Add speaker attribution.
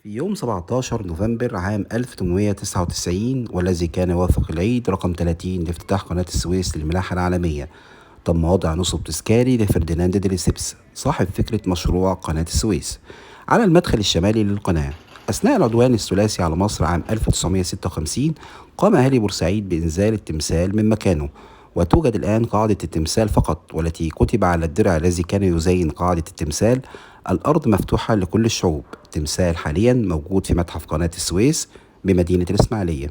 Speaker 1: في يوم 17 نوفمبر عام 1899 والذي كان يوافق العيد رقم 30 لافتتاح قناة السويس للملاحة العالمية، تم وضع نصب تذكاري لفرديناند دي ليسيبس صاحب فكرة مشروع قناة السويس على المدخل الشمالي للقناة. أثناء العدوان الثلاثي على مصر عام 1956 قام أهالي بورسعيد بإنزال التمثال من مكانه، وتوجد الآن قاعدة التمثال فقط، والتي كتب على الدرع الذي كان يزين قاعدة التمثال: الأرض مفتوحة لكل الشعوب. تمثال حاليا موجود في متحف قناة السويس بمدينة الإسماعيلية.